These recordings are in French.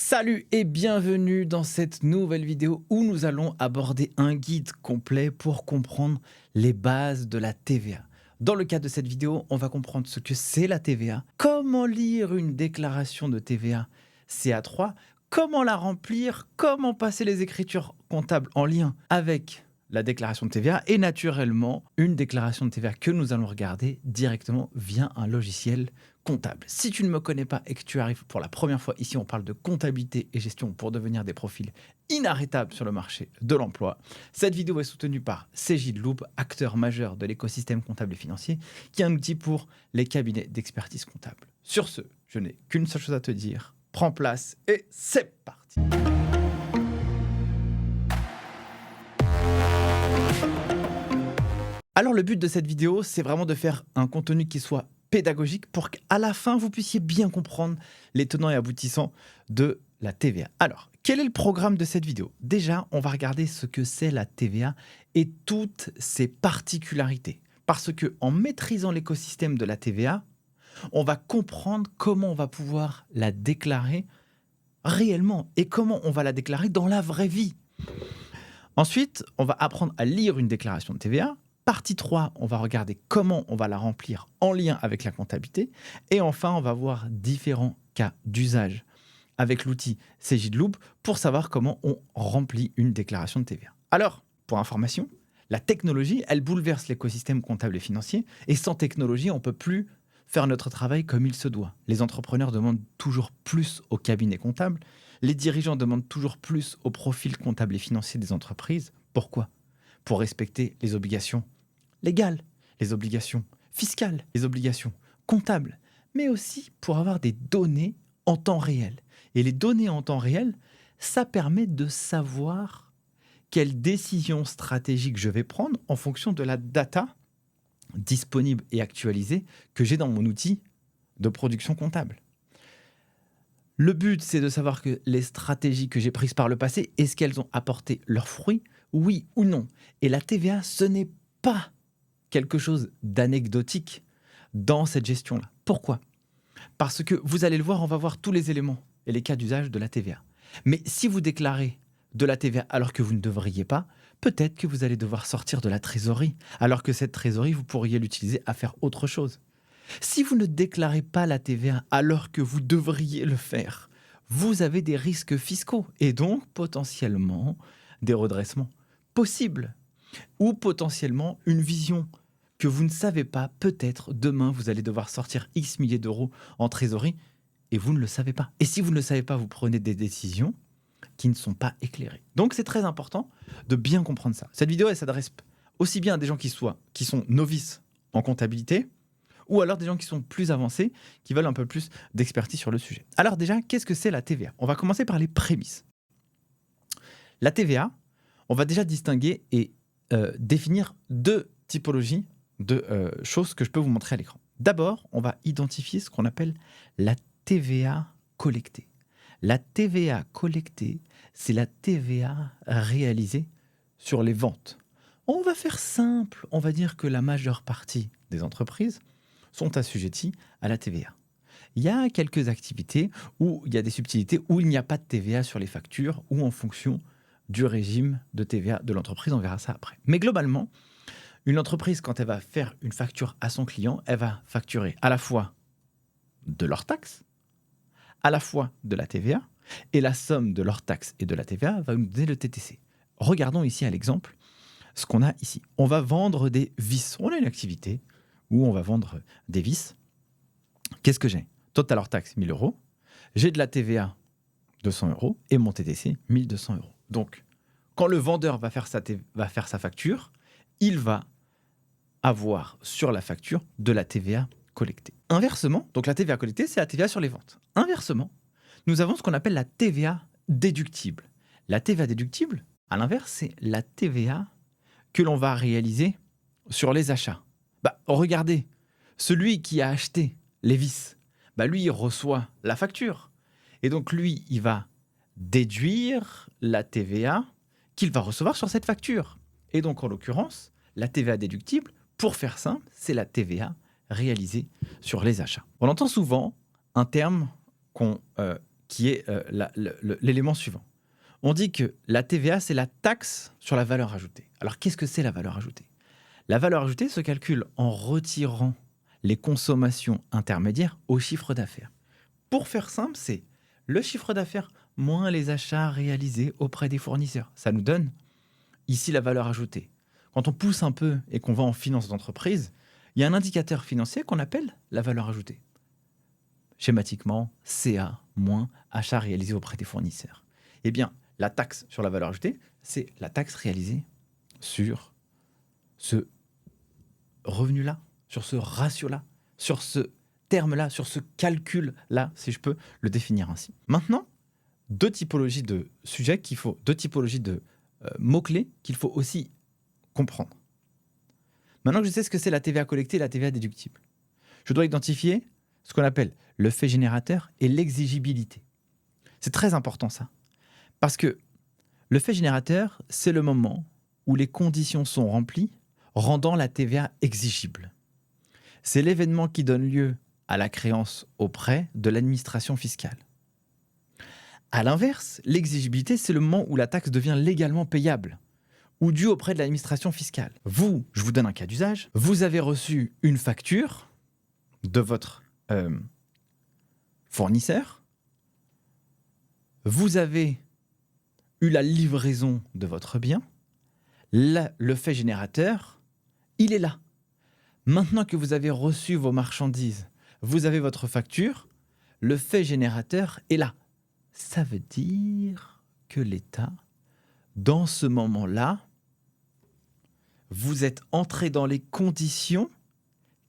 Salut et bienvenue dans cette nouvelle vidéo où nous allons aborder un guide complet pour comprendre les bases de la TVA. Dans le cadre de cette vidéo, on va comprendre ce que c'est la TVA, comment lire une déclaration de TVA CA3, comment la remplir, comment passer les écritures comptables en lien avec la déclaration de TVA et naturellement une déclaration de TVA que nous allons regarder directement via un logiciel comptable. Si tu ne me connais pas et que tu arrives pour la première fois ici, on parle de comptabilité et gestion pour devenir des profils inarrêtables sur le marché de l'emploi. Cette vidéo est soutenue par Cegid-Loop, acteur majeur de l'écosystème comptable et financier, qui est un outil pour les cabinets d'expertise comptable. Sur ce, je n'ai qu'une seule chose à te dire. Prends place et c'est parti. Alors le but de cette vidéo, c'est vraiment de faire un contenu qui soit pédagogique pour qu'à la fin, vous puissiez bien comprendre les tenants et aboutissants de la TVA. Alors, quel est le programme de cette vidéo? Déjà, on va regarder ce que c'est la TVA et toutes ses particularités. Parce qu'en maîtrisant l'écosystème de la TVA, on va comprendre comment on va pouvoir la déclarer réellement et comment on va la déclarer dans la vraie vie. Ensuite, on va apprendre à lire une déclaration de TVA. Partie 3, on va regarder comment on va la remplir en lien avec la comptabilité. Et enfin, on va voir différents cas d'usage avec l'outil Cegid-Loop pour savoir comment on remplit une déclaration de TVA. Alors, pour information, la technologie, elle bouleverse l'écosystème comptable et financier. Et sans technologie, on ne peut plus faire notre travail comme il se doit. Les entrepreneurs demandent toujours plus aux cabinets comptables. Les dirigeants demandent toujours plus au profil comptable et financier des entreprises. Pourquoi? Pour respecter les obligations légales, les obligations fiscales, les obligations comptables, mais aussi pour avoir des données en temps réel. Et les données en temps réel, ça permet de savoir quelle décision stratégique je vais prendre en fonction de la data disponible et actualisée que j'ai dans mon outil de production comptable. Le but, c'est de savoir que les stratégies que j'ai prises par le passé, est-ce qu'elles ont apporté leurs fruits, oui ou non? Et la TVA, ce n'est pas quelque chose d'anecdotique dans cette gestion-là. Pourquoi? Parce que vous allez le voir, on va voir tous les éléments et les cas d'usage de la TVA. Mais si vous déclarez de la TVA alors que vous ne devriez pas, peut-être que vous allez devoir sortir de la trésorerie, alors que cette trésorerie, vous pourriez l'utiliser à faire autre chose. Si vous ne déclarez pas la TVA alors que vous devriez le faire, vous avez des risques fiscaux et donc potentiellement des redressements possibles ou potentiellement une vision que vous ne savez pas. Peut-être demain, vous allez devoir sortir X milliers d'euros en trésorerie et vous ne le savez pas. Et si vous ne le savez pas, vous prenez des décisions qui ne sont pas éclairées. Donc, c'est très important de bien comprendre ça. Cette vidéo, elle s'adresse aussi bien à des gens qui sont novices en comptabilité ou alors des gens qui sont plus avancés, qui veulent un peu plus d'expertise sur le sujet. Alors déjà, qu'est-ce que c'est la TVA? On va commencer par les prémices. La TVA, on va déjà distinguer et définir deux typologies de choses que je peux vous montrer à l'écran. D'abord, on va identifier ce qu'on appelle la TVA collectée. La TVA collectée, c'est la TVA réalisée sur les ventes. On va faire simple, on va dire que la majeure partie des entreprises sont assujettis à la TVA. Il y a quelques activités où il y a des subtilités où il n'y a pas de TVA sur les factures ou en fonction du régime de TVA de l'entreprise, on verra ça après. Mais globalement, une entreprise, quand elle va faire une facture à son client, elle va facturer à la fois de leurs taxes, à la fois de la TVA, et la somme de leurs taxes et de la TVA va nous donner le TTC. Regardons ici à l'exemple ce qu'on a ici. On va vendre des vis. On a une activité où on va vendre des vis. Qu'est-ce que j'ai? Total hors taxe, 1 000 euros. J'ai de la TVA, 200 euros. Et mon TTC, 1 200 euros. Donc, quand le vendeur va faire sa facture, il va avoir sur la facture de la TVA collectée. Inversement, donc la TVA collectée, c'est la TVA sur les ventes. Inversement, nous avons ce qu'on appelle la TVA déductible. La TVA déductible, à l'inverse, c'est la TVA que l'on va réaliser sur les achats. Regardez, celui qui a acheté les vis, lui, il reçoit la facture. Et donc, lui, il va déduire la TVA qu'il va recevoir sur cette facture. Et donc, en l'occurrence, la TVA déductible, pour faire simple, c'est la TVA réalisée sur les achats. On entend souvent un terme qui est l'élément suivant. On dit que la TVA, c'est la taxe sur la valeur ajoutée. Alors, qu'est-ce que c'est la valeur ajoutée? La valeur ajoutée se calcule en retirant les consommations intermédiaires au chiffre d'affaires. Pour faire simple, c'est le chiffre d'affaires moins les achats réalisés auprès des fournisseurs. Ça nous donne ici la valeur ajoutée. Quand on pousse un peu et qu'on va en finance d'entreprise, il y a un indicateur financier qu'on appelle la valeur ajoutée. Schématiquement, CA moins achats réalisés auprès des fournisseurs. Eh bien, la taxe sur la valeur ajoutée, c'est la taxe réalisée sur ce revenu-là, sur ce ratio-là, sur ce terme-là, sur ce calcul-là, si je peux le définir ainsi. Maintenant, deux typologies de sujets deux typologies de mots-clés qu'il faut aussi comprendre. Maintenant que je sais ce que c'est la TVA collectée et la TVA déductible, je dois identifier ce qu'on appelle le fait générateur et l'exigibilité. C'est très important ça, parce que le fait générateur, c'est le moment où les conditions sont remplies, rendant la TVA exigible. C'est l'événement qui donne lieu à la créance auprès de l'administration fiscale. À l'inverse, l'exigibilité, c'est le moment où la taxe devient légalement payable ou due auprès de l'administration fiscale. Je vous donne un cas d'usage, vous avez reçu une facture de votre fournisseur, vous avez eu la livraison de votre bien, le fait générateur, il est là. Maintenant que vous avez reçu vos marchandises, vous avez votre facture, le fait générateur est là. Ça veut dire que l'État, dans ce moment-là, vous êtes entré dans les conditions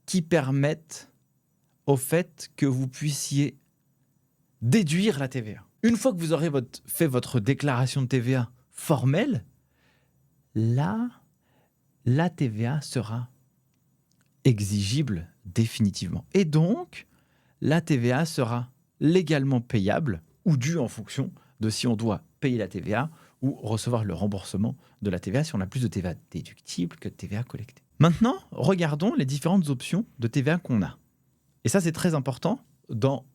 qui permettent au fait que vous puissiez déduire la TVA. Une fois que vous aurez fait votre déclaration de TVA formelle, là, la TVA sera exigible définitivement. Et donc, la TVA sera légalement payable ou due en fonction de si on doit payer la TVA ou recevoir le remboursement de la TVA si on a plus de TVA déductible que de TVA collectée. Maintenant, regardons les différentes options de TVA qu'on a. Et ça, c'est très important dans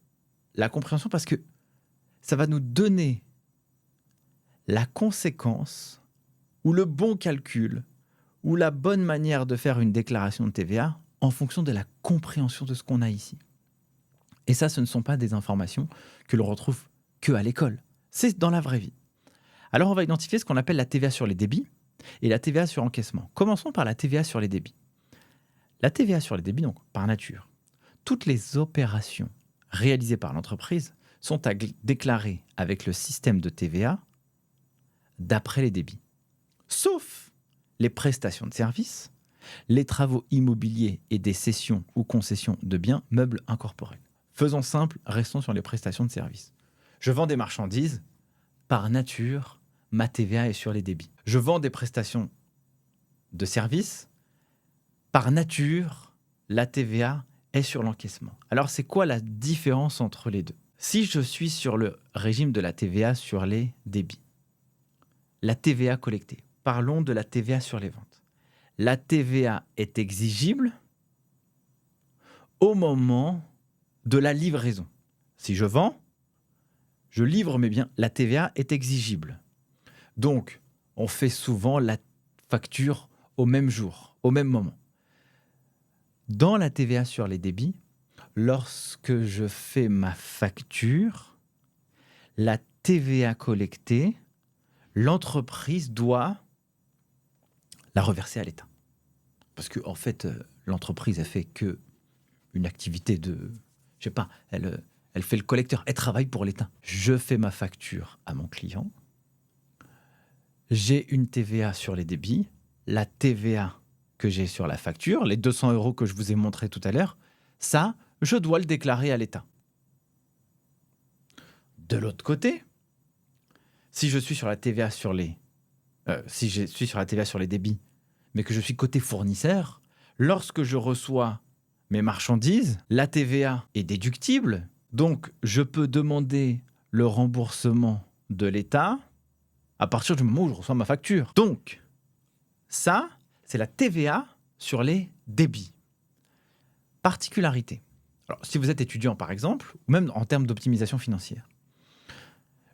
la compréhension parce que ça va nous donner la conséquence ou le bon calcul ou la bonne manière de faire une déclaration de TVA en fonction de la compréhension de ce qu'on a ici. Et ça, ce ne sont pas des informations que l'on retrouve que à l'école. C'est dans la vraie vie. Alors, on va identifier ce qu'on appelle la TVA sur les débits et la TVA sur encaissement. Commençons par la TVA sur les débits. La TVA sur les débits, donc, par nature, toutes les opérations réalisées par l'entreprise sont à déclarer avec le système de TVA d'après les débits. Sauf les prestations de services, les travaux immobiliers et des cessions ou concessions de biens meubles incorporels. Faisons simple, restons sur les prestations de services. Je vends des marchandises, par nature, ma TVA est sur les débits. Je vends des prestations de services, par nature, la TVA est sur l'encaissement. Alors, c'est quoi la différence entre les deux? Si je suis sur le régime de la TVA sur les débits, la TVA collectée, parlons de la TVA sur les ventes. La TVA est exigible au moment de la livraison. Si je vends, je livre mes biens, la TVA est exigible. Donc, on fait souvent la facture au même jour, au même moment. Dans la TVA sur les débits, lorsque je fais ma facture, la TVA collectée, l'entreprise doit la reverser à l'État. Parce que en fait, l'entreprise a fait que une activité de, je sais pas, elle fait le collecteur, elle travaille pour l'État. Je fais ma facture à mon client, j'ai une TVA sur les débits, la TVA que j'ai sur la facture, les 200 € que je vous ai montré tout à l'heure, ça, je dois le déclarer à l'État. De l'autre côté, si je suis sur la TVA sur les débits, mais que je suis côté fournisseur, lorsque je reçois mes marchandises, la TVA est déductible, donc je peux demander le remboursement de l'État à partir du moment où je reçois ma facture. Donc, ça, c'est la TVA sur les débits. Particularité. Alors, si vous êtes étudiant, par exemple, ou même en termes d'optimisation financière,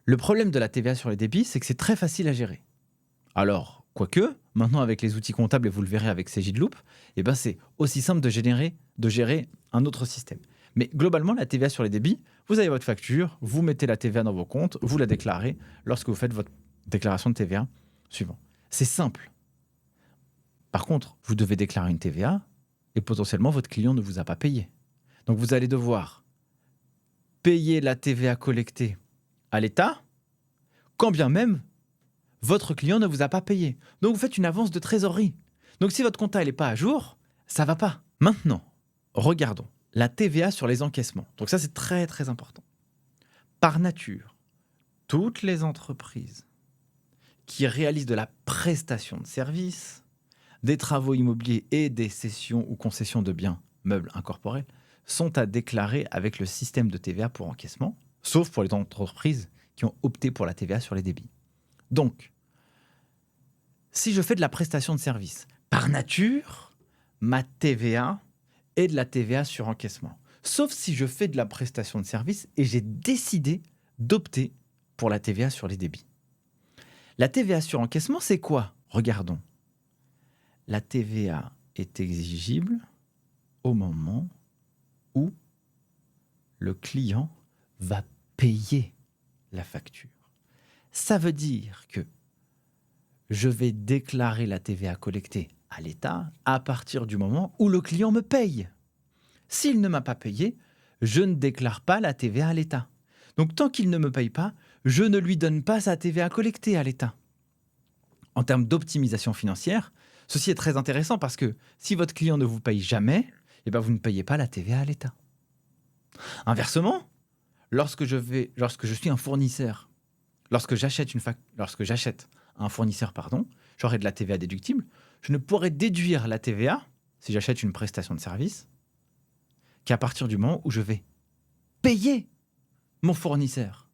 Le problème de la TVA sur les débits, c'est que c'est très facile à gérer. Alors, quoique, maintenant avec les outils comptables, et vous le verrez avec CGloop, eh ben c'est aussi simple de gérer un autre système. Mais globalement, la TVA sur les débits, vous avez votre facture, vous mettez la TVA dans vos comptes, vous la déclarez lorsque vous faites votre déclaration de TVA suivante. C'est simple. Par contre, vous devez déclarer une TVA et potentiellement votre client ne vous a pas payé. Donc vous allez devoir payer la TVA collectée à l'État, quand bien même votre client ne vous a pas payé. Donc vous faites une avance de trésorerie. Donc si votre compta n'est pas à jour, ça va pas. Maintenant, regardons la TVA sur les encaissements. Donc ça, c'est très très important. Par nature, toutes les entreprises qui réalisent de la prestation de services, des travaux immobiliers et des cessions ou concessions de biens meubles incorporels sont à déclarer avec le système de TVA pour encaissement, sauf pour les entreprises qui ont opté pour la TVA sur les débits. Donc, si je fais de la prestation de service, par nature, ma TVA est de la TVA sur encaissement. Sauf si je fais de la prestation de service et j'ai décidé d'opter pour la TVA sur les débits. La TVA sur encaissement, c'est quoi? Regardons. La TVA est exigible au moment où le client va payer la facture. Ça veut dire que je vais déclarer la TVA collectée à l'État à partir du moment où le client me paye. S'il ne m'a pas payé, je ne déclare pas la TVA à l'État. Donc tant qu'il ne me paye pas, je ne lui donne pas sa TVA collectée à l'État. En termes d'optimisation financière, ceci est très intéressant parce que si votre client ne vous paye jamais, eh ben vous ne payez pas la TVA à l'État. Inversement, lorsque je suis un fournisseur, lorsque j'achète un fournisseur, j'aurai de la TVA déductible, je ne pourrai déduire la TVA, si j'achète une prestation de service, qu'à partir du moment où je vais payer mon fournisseur.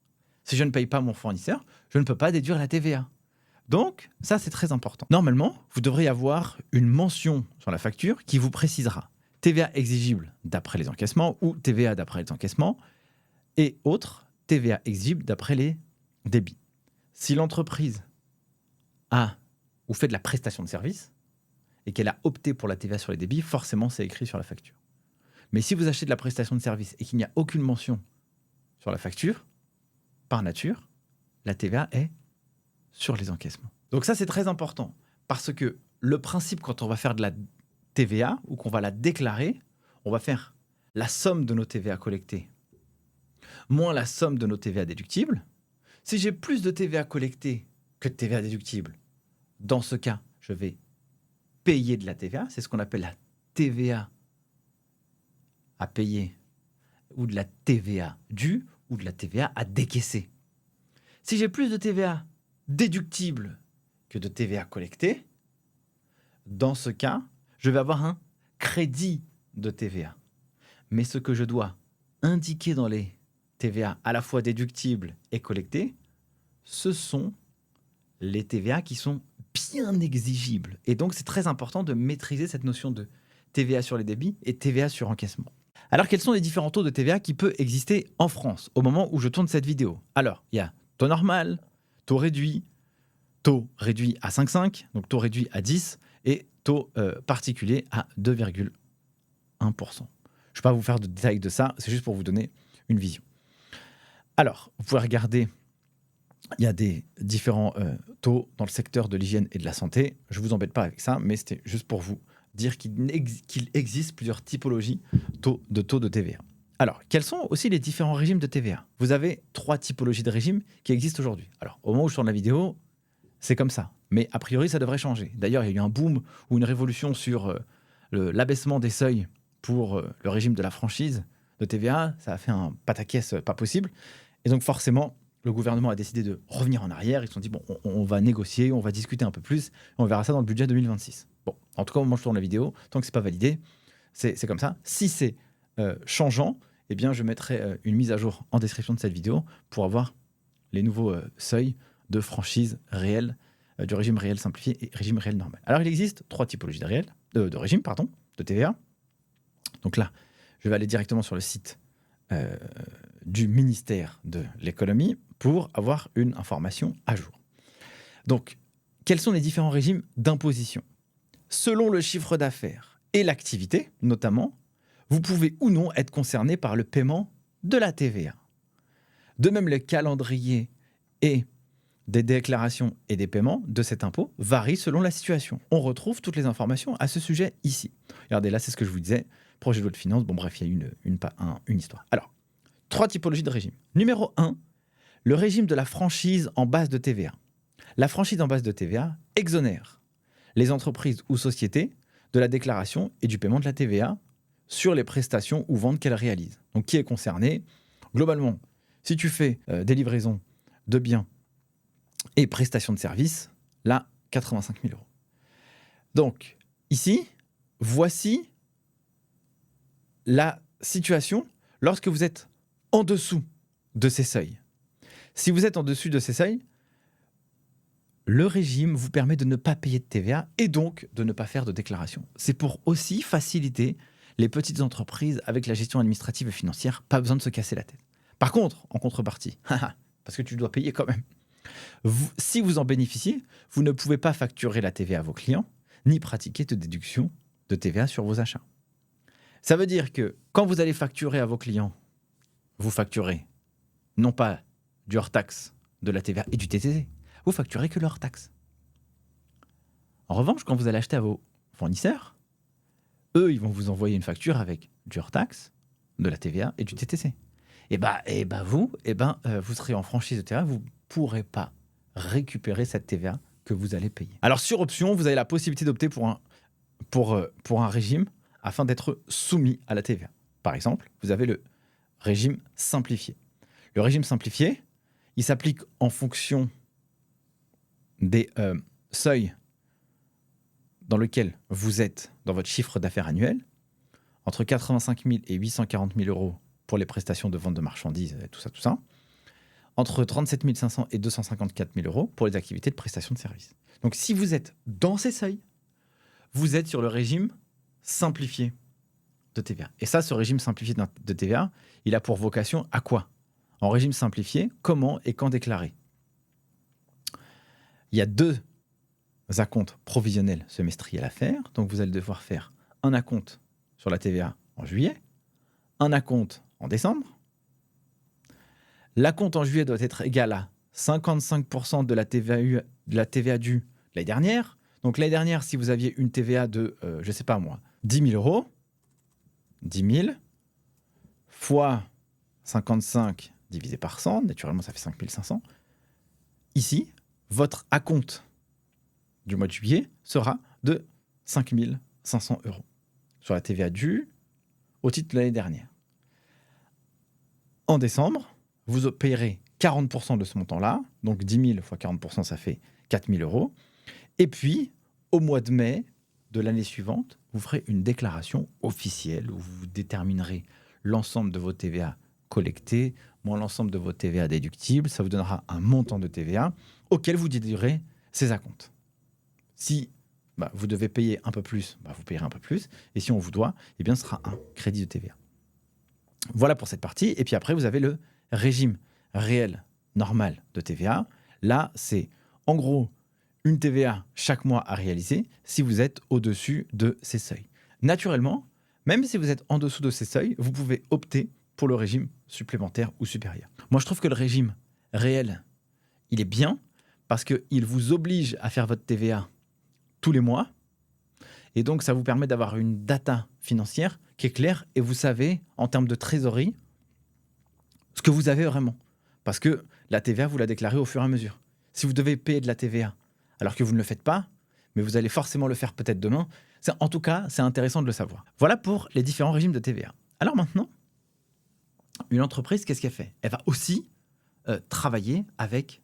Si je ne paye pas mon fournisseur, je ne peux pas déduire la TVA. Donc, ça, c'est très important. Normalement, vous devriez avoir une mention sur la facture qui vous précisera TVA exigible d'après les encaissements ou TVA d'après les encaissements et autres TVA exigible d'après les débits. Si l'entreprise a ou fait de la prestation de service et qu'elle a opté pour la TVA sur les débits, forcément, c'est écrit sur la facture. Mais si vous achetez de la prestation de service et qu'il n'y a aucune mention sur la facture, par nature, la TVA est sur les encaissements. Donc ça, c'est très important parce que le principe, quand on va faire de la TVA ou qu'on va la déclarer, on va faire la somme de nos TVA collectées moins la somme de nos TVA déductibles. Si j'ai plus de TVA collectée que de TVA déductible, dans ce cas, je vais payer de la TVA. C'est ce qu'on appelle la TVA à payer ou de la TVA due ou de la TVA à décaisser. Si j'ai plus de TVA déductible que de TVA collectée, dans ce cas, je vais avoir un crédit de TVA. Mais ce que je dois indiquer dans les TVA à la fois déductibles et collectés, ce sont les TVA qui sont bien exigibles. Et donc, c'est très important de maîtriser cette notion de TVA sur les débits et TVA sur encaissement. Alors, quels sont les différents taux de TVA qui peuvent exister en France au moment où je tourne cette vidéo? Alors, il y a taux normal, taux réduit à 5,5, donc taux réduit à 10 et taux particulier à 2,1%. Je ne vais pas vous faire de détails de ça, c'est juste pour vous donner une vision. Alors, vous pouvez regarder, il y a des différents taux dans le secteur de l'hygiène et de la santé. Je ne vous embête pas avec ça, mais c'était juste pour vous dire qu'il existe plusieurs typologies de taux de TVA. Alors, quels sont aussi les différents régimes de TVA? Vous avez 3 typologies de régimes qui existent aujourd'hui. Alors, au moment où je tourne la vidéo, c'est comme ça. Mais a priori, ça devrait changer. D'ailleurs, il y a eu un boom ou une révolution sur l'abaissement des seuils pour le régime de la franchise de TVA. Ça a fait un pataquès pas possible. Et donc, forcément, le gouvernement a décidé de revenir en arrière. Ils se sont dit, bon, on va négocier, on va discuter un peu plus. On verra ça dans le budget 2026. Bon, en tout cas, au moment où je tourne la vidéo, tant que ce n'est pas validé, c'est comme ça. Si c'est changeant, eh bien, je mettrai une mise à jour en description de cette vidéo pour avoir les nouveaux seuils de franchise réelle, du régime réel simplifié et régime réel normal. Alors, il existe 3 typologies de régimes de TVA. Donc là, je vais aller directement sur le site euh, du ministère de l'économie pour avoir une information à jour. Donc, quels sont les différents régimes d'imposition? Selon le chiffre d'affaires et l'activité, notamment, vous pouvez ou non être concerné par le paiement de la TVA. De même, le calendrier et des déclarations et des paiements de cet impôt varient selon la situation. On retrouve toutes les informations à ce sujet ici. Regardez, là, c'est ce que je vous disais. Projet de loi de finances, bon bref, il y a une histoire. Alors, 3 typologies de régime. Numéro 1, le régime de la franchise en base de TVA. La franchise en base de TVA exonère les entreprises ou sociétés de la déclaration et du paiement de la TVA sur les prestations ou ventes qu'elles réalisent. Donc, qui est concerné? Globalement, si tu fais des livraisons de biens et prestations de services, là, 85 000 euros. Donc, ici, voici la situation lorsque vous êtes en dessous de ces seuils. Si vous êtes en dessus de ces seuils, le régime vous permet de ne pas payer de TVA et donc de ne pas faire de déclaration. C'est pour aussi faciliter les petites entreprises avec la gestion administrative et financière. Pas besoin de se casser la tête. Par contre, en contrepartie, parce que tu dois payer quand même, si vous en bénéficiez, vous ne pouvez pas facturer la TVA à vos clients, ni pratiquer de déduction de TVA sur vos achats. Ça veut dire que quand vous allez facturer à vos clients, vous facturez non pas du hors-taxe, de la TVA et du TTC, vous facturez que le hors-taxe. En revanche, quand vous allez acheter à vos fournisseurs, eux, ils vont vous envoyer une facture avec du hors-taxe, de la TVA et du TTC. Vous serez en franchise de TVA, vous ne pourrez pas récupérer cette TVA que vous allez payer. Alors, sur option, vous avez la possibilité d'opter pour un régime afin d'être soumis à la TVA. Par exemple, vous avez le régime simplifié. Le régime simplifié, il s'applique en fonction des seuils dans lesquels vous êtes dans votre chiffre d'affaires annuel, entre 85 000 et 840 000 euros pour les prestations de vente de marchandises, tout ça, entre 37 500 et 254 000 euros pour les activités de prestation de services. Donc si vous êtes dans ces seuils, vous êtes sur le régime simplifié de TVA. Et ça, ce régime simplifié de TVA, il a pour vocation à quoi? En régime simplifié, comment et quand déclarer? Il y a 2 acomptes provisionnels semestriels à faire. Donc, vous allez devoir faire un acompte sur la TVA en juillet, un acompte en décembre. L'acompte en juillet doit être égal à 55% de la TVA due l'année dernière. Donc, l'année dernière, si vous aviez une TVA de, 10 000 euros, 10 000 fois 55 divisé par 100, naturellement, ça fait 5 500. Ici, votre acompte du mois de juillet sera de 5 500 euros sur la TVA due au titre de l'année dernière. En décembre, vous payerez 40% de ce montant-là, donc 10 000 fois 40%, ça fait 4 000 euros. Et puis, au mois de mai de l'année suivante, vous ferez une déclaration officielle où vous déterminerez l'ensemble de vos TVA collectés, moins l'ensemble de vos TVA déductibles. Ça vous donnera un montant de TVA auquel vous déduirez ces acomptes. Si vous devez payer un peu plus, vous payerez un peu plus. Et si on vous doit, eh bien, ce sera un crédit de TVA. Voilà pour cette partie. Et puis après, vous avez le régime réel normal de TVA. Là, c'est en gros une TVA chaque mois à réaliser si vous êtes au-dessus de ces seuils. Naturellement, même si vous êtes en dessous de ces seuils, vous pouvez opter pour le régime supplémentaire ou supérieur. Moi, je trouve que le régime réel, il est bien parce qu'il vous oblige à faire votre TVA tous les mois. Et donc, ça vous permet d'avoir une data financière qui est claire et vous savez, en termes de trésorerie, ce que vous avez vraiment. Parce que la TVA, vous la déclarez au fur et à mesure. Si vous devez payer de la TVA alors que vous ne le faites pas, mais vous allez forcément le faire peut-être demain, en tout cas, c'est intéressant de le savoir. Voilà pour les différents régimes de TVA. Alors maintenant, une entreprise, qu'est-ce qu'elle fait? Elle va aussi travailler avec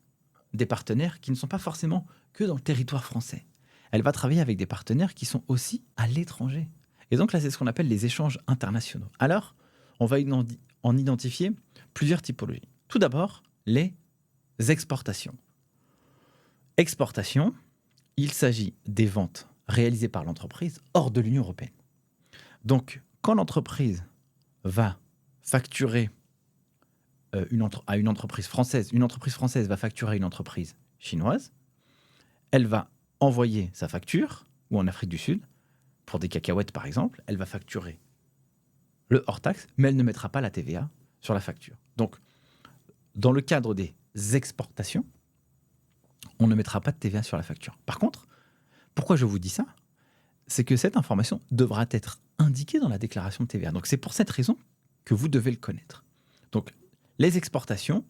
des partenaires qui ne sont pas forcément que dans le territoire français. Elle va travailler avec des partenaires qui sont aussi à l'étranger. Et donc là, c'est ce qu'on appelle les échanges internationaux. Alors, on va en identifier plusieurs typologies. Tout d'abord, les exportations. Exportation, il s'agit des ventes réalisées par l'entreprise hors de l'Union européenne. Donc, quand l'entreprise va facturer à une entreprise française, une entreprise française va facturer à une entreprise chinoise, elle va envoyer sa facture, ou en Afrique du Sud, pour des cacahuètes par exemple, elle va facturer le hors-taxe, mais elle ne mettra pas la TVA sur la facture. Donc, dans le cadre des exportations, on ne mettra pas de TVA sur la facture. Par contre, pourquoi je vous dis ça? C'est que cette information devra être indiquée dans la déclaration de TVA. Donc, c'est pour cette raison que vous devez le connaître. Donc, les exportations,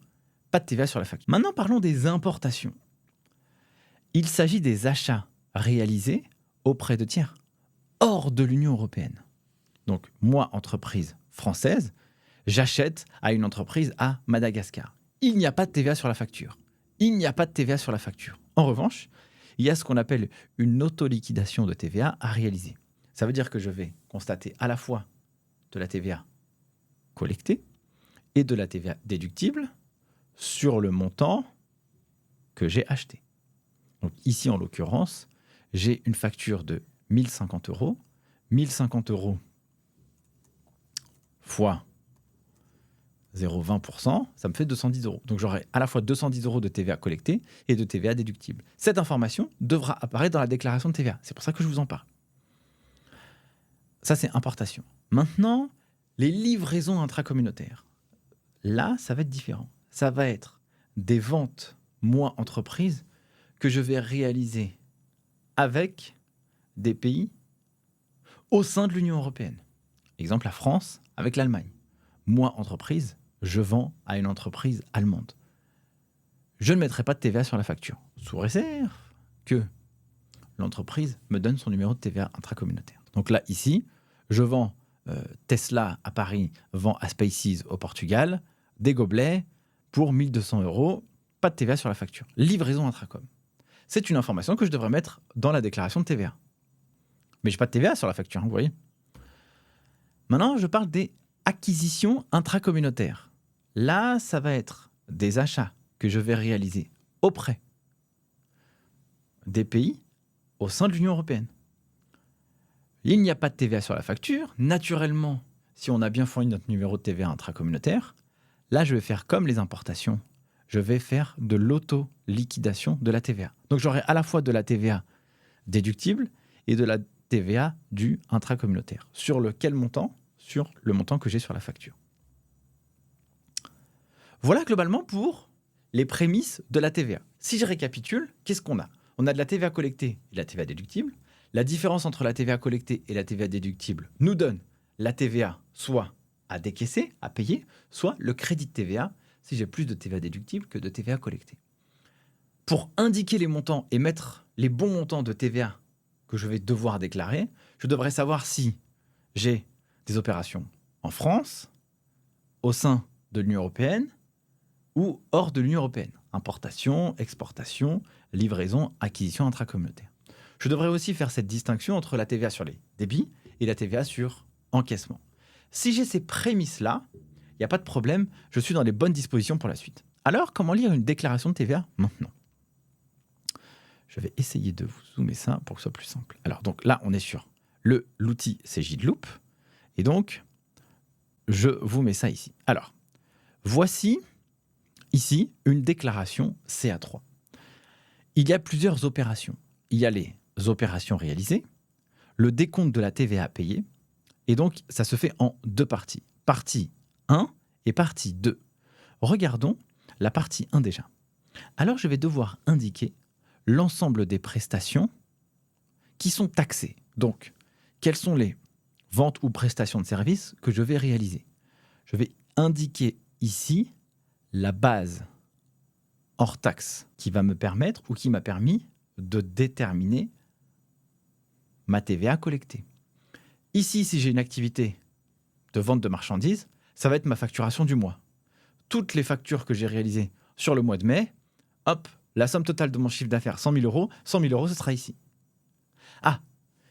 pas de TVA sur la facture. Maintenant, parlons des importations. Il s'agit des achats réalisés auprès de tiers, hors de l'Union européenne. Donc, moi, entreprise française, j'achète à une entreprise à Madagascar. Il n'y a pas de TVA sur la facture. Il n'y a pas de TVA sur la facture. En revanche, il y a ce qu'on appelle une autoliquidation de TVA à réaliser. Ça veut dire que je vais constater à la fois de la TVA collectée et de la TVA déductible sur le montant que j'ai acheté. Donc ici, en l'occurrence, j'ai une facture de 1050 euros. 1050 euros fois 0,20%, ça me fait 210 euros. Donc j'aurai à la fois 210 euros de TVA collectée et de TVA déductible. Cette information devra apparaître dans la déclaration de TVA. C'est pour ça que je vous en parle. Ça, c'est importation. Maintenant, les livraisons intracommunautaires. Là, ça va être différent. Ça va être des ventes, moi, entreprise, que je vais réaliser avec des pays au sein de l'Union européenne. Exemple, la France avec l'Allemagne. Moi, entreprise, je vends à une entreprise allemande. Je ne mettrai pas de TVA sur la facture, sous réserve que l'entreprise me donne son numéro de TVA intracommunautaire. Donc là, ici, je vends Tesla à Paris, vend à Spaces au Portugal, des gobelets pour 1200 euros, pas de TVA sur la facture. Livraison intracom. C'est une information que je devrais mettre dans la déclaration de TVA. Mais je n'ai pas de TVA sur la facture, vous voyez. Maintenant, je parle des acquisitions intracommunautaires. Là, ça va être des achats que je vais réaliser auprès des pays au sein de l'Union européenne. Il n'y a pas de TVA sur la facture. Naturellement, si on a bien fourni notre numéro de TVA intracommunautaire, là, je vais faire comme les importations. Je vais faire de l'auto-liquidation de la TVA. Donc, j'aurai à la fois de la TVA déductible et de la TVA due intracommunautaire. Sur lequel montant? Sur le montant que j'ai sur la facture. Voilà globalement pour les prémices de la TVA. Si je récapitule, qu'est-ce qu'on a? On a de la TVA collectée et de la TVA déductible. La différence entre la TVA collectée et la TVA déductible nous donne la TVA soit à décaisser, à payer, soit le crédit de TVA si j'ai plus de TVA déductible que de TVA collectée. Pour indiquer les montants et mettre les bons montants de TVA que je vais devoir déclarer, je devrais savoir si j'ai des opérations en France, au sein de l'Union européenne ou hors de l'Union européenne. Importation, exportation, livraison, acquisition intracommunautaire. Je devrais aussi faire cette distinction entre la TVA sur les débits et la TVA sur encaissement. Si j'ai ces prémices-là, il n'y a pas de problème, je suis dans les bonnes dispositions pour la suite. Alors, comment lire une déclaration de TVA maintenant? Je vais essayer de vous zoomer ça pour que ce soit plus simple. Alors, donc là, on est sur l'outil CJDLoop. Et donc, je vous mets ça ici. Alors, voici ici une déclaration CA3. Il y a plusieurs opérations. Il y a les opérations réalisées, le décompte de la TVA payée, et donc ça se fait en deux parties. Partie 1 et partie 2. Regardons la partie 1 déjà. Alors je vais devoir indiquer l'ensemble des prestations qui sont taxées. Donc, quelles sont les ventes ou prestations de services que je vais réaliser? Je vais indiquer ici la base hors taxe qui va me permettre ou qui m'a permis de déterminer ma TVA collectée. Ici, si j'ai une activité de vente de marchandises, ça va être ma facturation du mois. Toutes les factures que j'ai réalisées sur le mois de mai, hop, la somme totale de mon chiffre d'affaires, 100 000 euros, 100 000 euros, ce sera ici. Ah,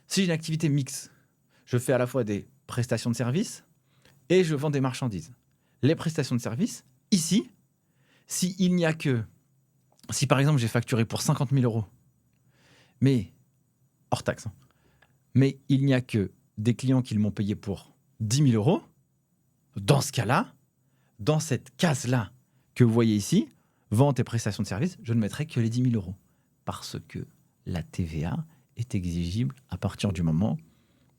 si j'ai une activité mixte, je fais à la fois des prestations de services et je vends des marchandises. Les prestations de services, ici, si par exemple j'ai facturé pour 50 000 euros, mais hors taxe, mais il n'y a que des clients qui m'ont payé pour 10 000 euros, Dans ce cas-là, dans cette case-là que vous voyez ici, vente et prestations de services, je ne mettrai que les 10 000 euros. Parce que la TVA est exigible à partir du moment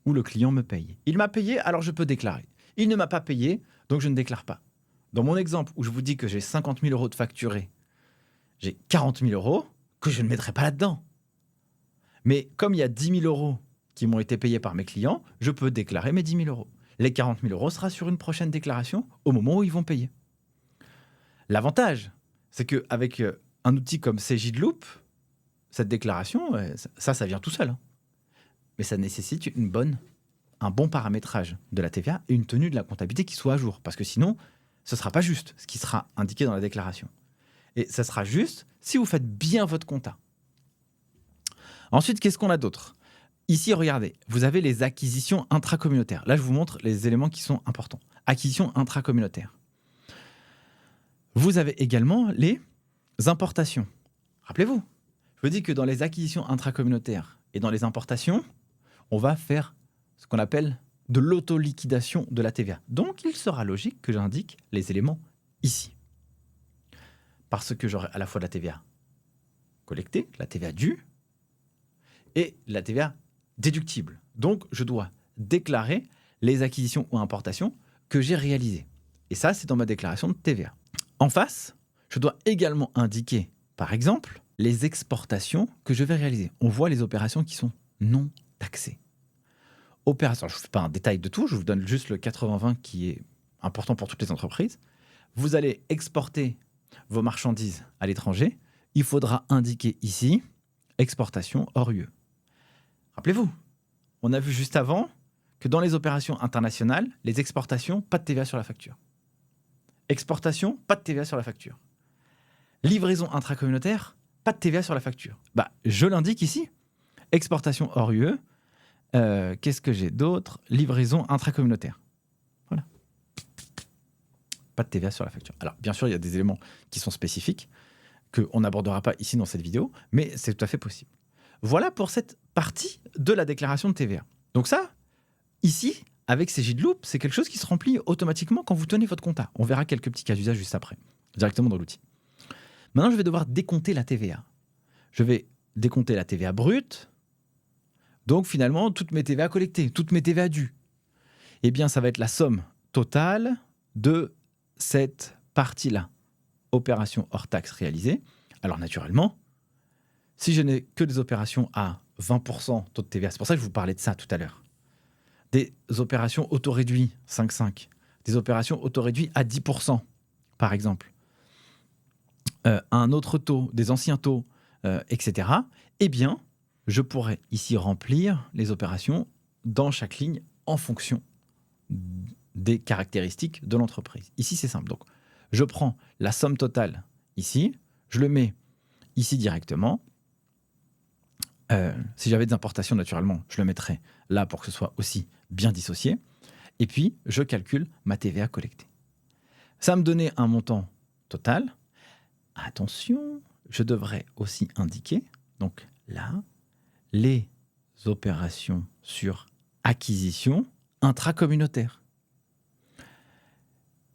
où le client me paye. Il m'a payé, alors je peux déclarer. Il ne m'a pas payé, donc je ne déclare pas. Dans mon exemple où je vous dis que j'ai 50 000 euros de facturé, j'ai 40 000 euros que je ne mettrai pas là-dedans. Mais comme il y a 10 000 euros qui m'ont été payés par mes clients, je peux déclarer mes 10 000 euros. Les 40 000 euros sera sur une prochaine déclaration au moment où ils vont payer. L'avantage, c'est qu'avec un outil comme CJDLoop, cette déclaration, ça vient tout seul. Hein. Mais ça nécessite un bon paramétrage de la TVA et une tenue de la comptabilité qui soit à jour. Parce que sinon, ce ne sera pas juste ce qui sera indiqué dans la déclaration. Et ça sera juste si vous faites bien votre compta. Ensuite, qu'est-ce qu'on a d'autre ? Ici, regardez, vous avez les acquisitions intracommunautaires. Là, je vous montre les éléments qui sont importants. Acquisitions intracommunautaires. Vous avez également les importations. Rappelez-vous, je vous dis que dans les acquisitions intracommunautaires et dans les importations, on va faire ce qu'on appelle de l'autoliquidation de la TVA. Donc, il sera logique que j'indique les éléments ici. Parce que j'aurai à la fois de la TVA collectée, la TVA due, et la TVA déductible. Donc, je dois déclarer les acquisitions ou importations que j'ai réalisées. Et ça, c'est dans ma déclaration de TVA. En face, je dois également indiquer, par exemple, les exportations que je vais réaliser. On voit les opérations qui sont non taxées. Opération, je ne vous fais pas un détail de tout, je vous donne juste le 80-20 qui est important pour toutes les entreprises. Vous allez exporter vos marchandises à l'étranger. Il faudra indiquer ici exportation hors UE. Rappelez-vous, on a vu juste avant que dans les opérations internationales, les exportations, pas de TVA sur la facture. Exportation, pas de TVA sur la facture. Livraison intracommunautaire, pas de TVA sur la facture. Je l'indique ici. Exportation hors UE. Qu'est-ce que j'ai d'autre ? Livraison intracommunautaire. Voilà. Pas de TVA sur la facture. Alors, bien sûr, il y a des éléments qui sont spécifiques qu'on n'abordera pas ici dans cette vidéo, mais c'est tout à fait possible. Voilà pour cette partie de la déclaration de TVA. Donc ça, ici, avec CJDLoop, c'est quelque chose qui se remplit automatiquement quand vous tenez votre compta. On verra quelques petits cas d'usage juste après, directement dans l'outil. Maintenant, je vais devoir décompter la TVA. Je vais décompter la TVA brute, donc finalement, toutes mes TVA collectées, toutes mes TVA dues. Eh bien, ça va être la somme totale de cette partie-là. Opération hors taxe réalisée. Alors naturellement, si je n'ai que des opérations à 20% taux de TVA, c'est pour ça que je vous parlais de ça tout à l'heure. Des opérations auto-réduits 5,5, des opérations auto-réduits à 10%, par exemple. Un autre taux, des anciens taux, etc. Eh bien, je pourrais ici remplir les opérations dans chaque ligne en fonction des caractéristiques de l'entreprise. Ici, c'est simple. Donc, je prends la somme totale ici, je le mets ici directement. Si j'avais des importations, naturellement, je le mettrais là pour que ce soit aussi bien dissocié. Et puis, je calcule ma TVA collectée. Ça me donnait un montant total. Attention, je devrais aussi indiquer, donc là, les opérations sur acquisition intracommunautaire.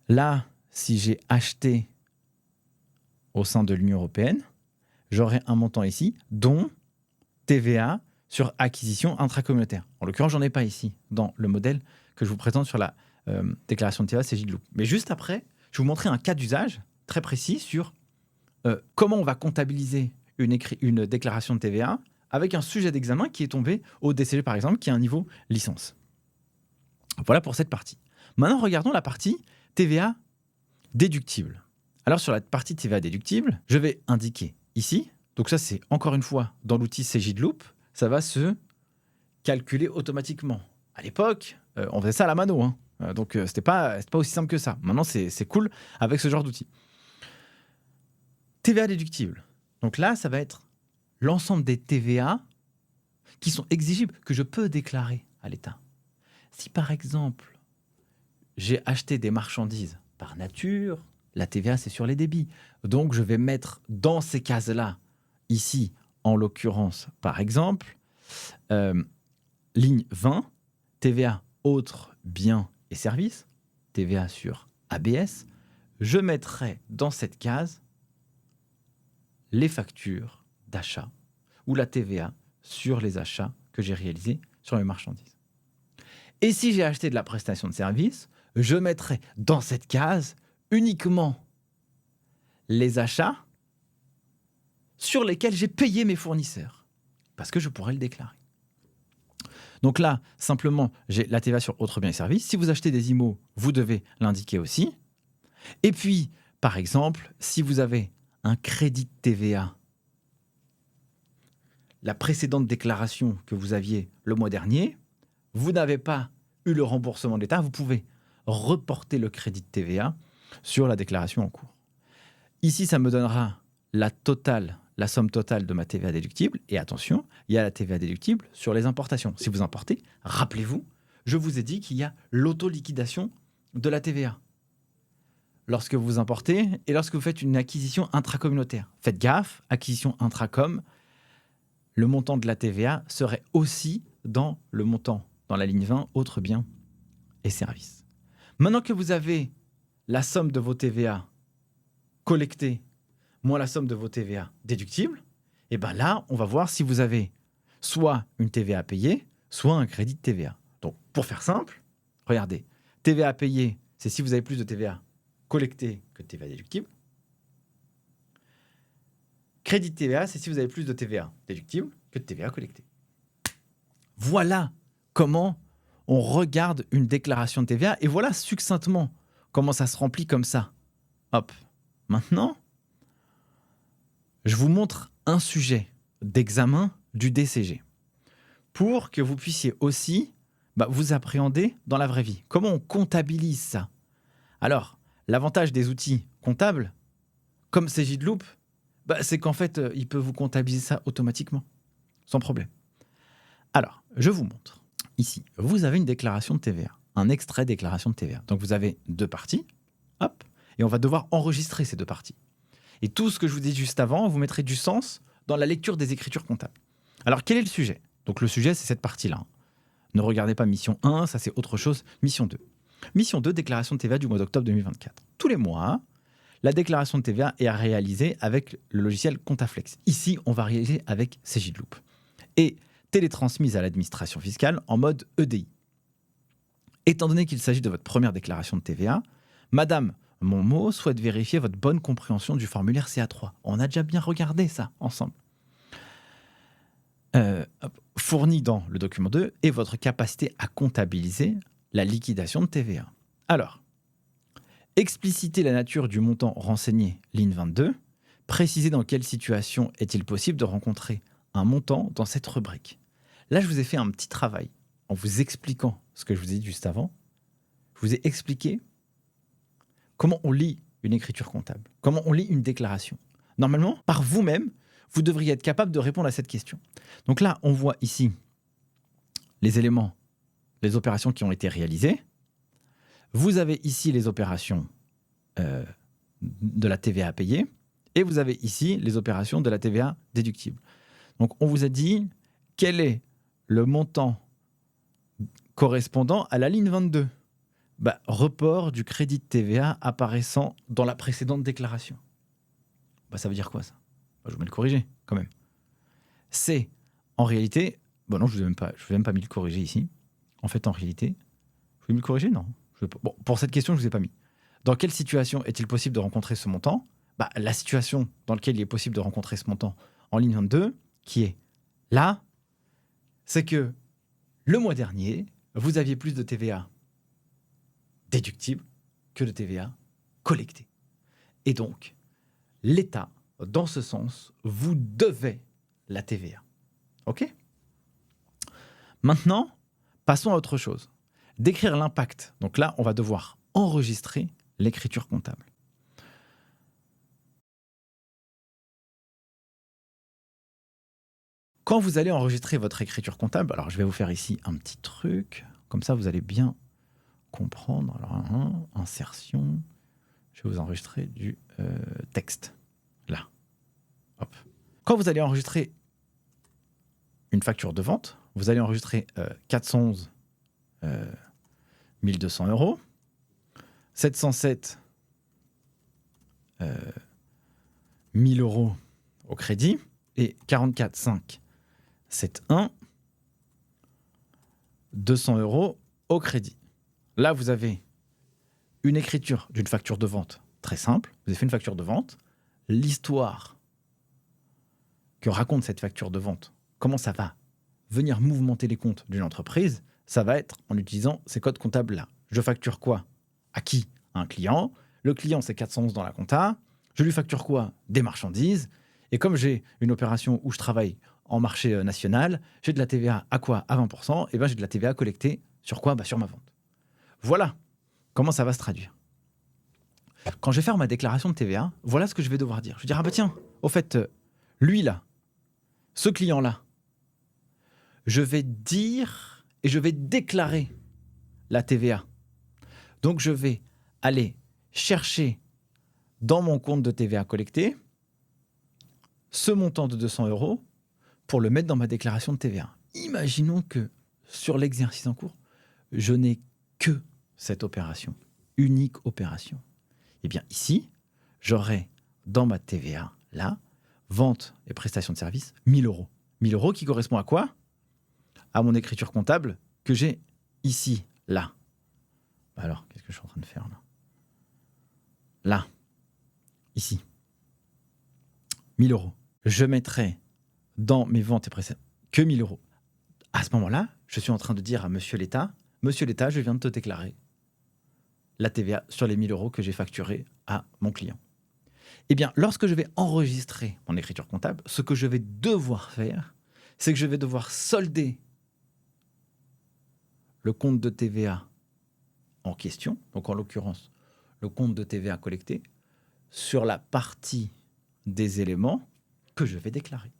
Là, si j'ai acheté au sein de l'Union européenne, j'aurai un montant ici, dont TVA sur acquisition intracommunautaire. En l'occurrence, j'en ai pas ici, dans le modèle que je vous présente sur la déclaration de TVA CJDLoop. Mais juste après, je vais vous montrer un cas d'usage très précis sur comment on va comptabiliser une déclaration de TVA avec un sujet d'examen qui est tombé au DCG, par exemple, qui a un niveau licence. Voilà pour cette partie. Maintenant, regardons la partie TVA déductible. Alors, sur la partie TVA déductible, je vais indiquer ici, donc ça, c'est encore une fois dans l'outil CJDLoop, ça va se calculer automatiquement. À l'époque, on faisait ça à la mano, hein. Donc, c'était pas aussi simple que ça. Maintenant, c'est cool avec ce genre d'outil. TVA déductible. Donc là, ça va être l'ensemble des TVA qui sont exigibles, que je peux déclarer à l'État. Si par exemple, j'ai acheté des marchandises par nature, la TVA, c'est sur les débits. Donc, je vais mettre dans ces cases-là, ici, en l'occurrence, par exemple, ligne 20, TVA autres biens et services, TVA sur ABS, je mettrai dans cette case les factures d'achat ou la TVA sur les achats que j'ai réalisés sur mes marchandises. Et si j'ai acheté de la prestation de service, je mettrai dans cette case uniquement les achats sur lesquels j'ai payé mes fournisseurs, parce que je pourrais le déclarer. Donc là, simplement, j'ai la TVA sur autres biens et services. Si vous achetez des IMO, vous devez l'indiquer aussi. Et puis, par exemple, si vous avez un crédit de TVA, la précédente déclaration que vous aviez le mois dernier, vous n'avez pas eu le remboursement de l'État, vous pouvez reporter le crédit de TVA sur la déclaration en cours. Ici, ça me donnera la somme totale de ma TVA déductible. Et attention, il y a la TVA déductible sur les importations. Si vous importez, rappelez-vous, je vous ai dit qu'il y a l'auto-liquidation de la TVA. Lorsque vous importez et lorsque vous faites une acquisition intracommunautaire. Faites gaffe, acquisition intracom, le montant de la TVA serait aussi dans le montant, dans la ligne 20, autres biens et services. Maintenant que vous avez la somme de vos TVA collectée, moins la somme de vos TVA déductibles, et bien là, on va voir si vous avez soit une TVA payée, soit un crédit de TVA. Donc, pour faire simple, regardez, TVA payée, c'est si vous avez plus de TVA collectée que de TVA déductible. Crédit de TVA, c'est si vous avez plus de TVA déductible que de TVA collectée. Voilà comment on regarde une déclaration de TVA et voilà succinctement comment ça se remplit comme ça. Hop. Maintenant, je vous montre un sujet d'examen du DCG pour que vous puissiez aussi vous appréhender dans la vraie vie. Comment on comptabilise ça? Alors, l'avantage des outils comptables, comme Cegidloop, c'est qu'en fait, il peut vous comptabiliser ça automatiquement, sans problème. Alors, je vous montre. Ici, vous avez une déclaration de TVA, un extrait de déclaration de TVA. Donc, vous avez deux parties, hop, et on va devoir enregistrer ces deux parties. Et tout ce que je vous dis juste avant, vous mettrez du sens dans la lecture des écritures comptables. Alors, quel est le sujet? Donc, le sujet, c'est cette partie-là. Ne regardez pas mission 1, ça c'est autre chose. Mission 2. Mission 2, déclaration de TVA du mois d'octobre 2024. Tous les mois, la déclaration de TVA est réalisée avec le logiciel Comptaflex. Ici, on va réaliser avec Cegidloop. Et télétransmise à l'administration fiscale en mode EDI. Étant donné qu'il s'agit de votre première déclaration de TVA, Madame Monmo souhaite vérifier votre bonne compréhension du formulaire CA3. On a déjà bien regardé ça ensemble. Fourni dans le document 2 et votre capacité à comptabiliser la liquidation de TVA. Alors, expliciter la nature du montant renseigné, ligne 22. Préciser dans quelle situation est-il possible de rencontrer un montant dans cette rubrique. Là, je vous ai fait un petit travail en vous expliquant ce que je vous ai dit juste avant. Je vous ai expliqué comment on lit une écriture comptable, comment on lit une déclaration. Normalement, par vous-même, vous devriez être capable de répondre à cette question. Donc là, on voit ici les éléments, les opérations qui ont été réalisées. Vous avez ici les opérations de la TVA payée et vous avez ici les opérations de la TVA déductible. Donc, on vous a dit quel est le montant correspondant à la ligne 22. Report du crédit de TVA apparaissant dans la précédente déclaration. Ça veut dire quoi, ça? Je vais me le corriger, quand même. C'est, en réalité... non, je ne vous ai même pas mis le corriger ici. En fait, en réalité... Je vais me le corriger? Non. Pour cette question, je ne vous ai pas mis. Dans quelle situation est-il possible de rencontrer ce montant? La situation dans laquelle il est possible de rencontrer ce montant en ligne 22, qui est là, c'est que le mois dernier, vous aviez plus de TVA déductible que de TVA collectée. Et donc, l'État, dans ce sens, vous devez la TVA. OK? Maintenant, passons à autre chose. Décrire l'impact. Donc là, on va devoir enregistrer l'écriture comptable. Quand vous allez enregistrer votre écriture comptable, alors je vais vous faire ici un petit truc, comme ça vous allez bien comprendre. Alors, insertion, je vais vous enregistrer du texte. Là. Hop. Quand vous allez enregistrer une facture de vente, vous allez enregistrer 411 1200 €. 707 1000 euros au crédit et 44 5 71 200 euros au crédit. Là, vous avez une écriture d'une facture de vente très simple. Vous avez fait une facture de vente. L'histoire que raconte cette facture de vente, comment ça va venir mouvementer les comptes d'une entreprise, ça va être en utilisant ces codes comptables-là. Je facture quoi? À qui? À un client. Le client, c'est 411 dans la compta. Je lui facture quoi? Des marchandises. Et comme j'ai une opération où je travaille en marché national, j'ai de la TVA à quoi? À 20%. Et bien, j'ai de la TVA collectée sur quoi? Sur ma vente. Voilà comment ça va se traduire. Quand je vais faire ma déclaration de TVA, voilà ce que je vais devoir dire. Je vais dire, ah bah tiens, au fait, lui là, ce client-là, je vais dire et je vais déclarer la TVA. Donc, je vais aller chercher dans mon compte de TVA collecté ce montant de 200 euros pour le mettre dans ma déclaration de TVA. Imaginons que sur l'exercice en cours, je n'ai que cette opération, unique opération. Eh bien, ici, j'aurai dans ma TVA, là, vente et prestations de services, 1000 euros. 1000 euros qui correspond à quoi? À mon écriture comptable que j'ai ici, là. Alors, qu'est-ce que je suis en train de faire là? Là, ici. 1000 euros. Je mettrai dans mes ventes et prestations que 1000 euros. À ce moment-là, je suis en train de dire à Monsieur l'État, je viens de te déclarer la TVA sur les 1000 euros que j'ai facturés à mon client. Eh bien, lorsque je vais enregistrer mon écriture comptable, ce que je vais devoir faire, c'est que je vais devoir solder le compte de TVA en question, donc en l'occurrence, le compte de TVA collecté, sur la partie des éléments que je vais déclarer.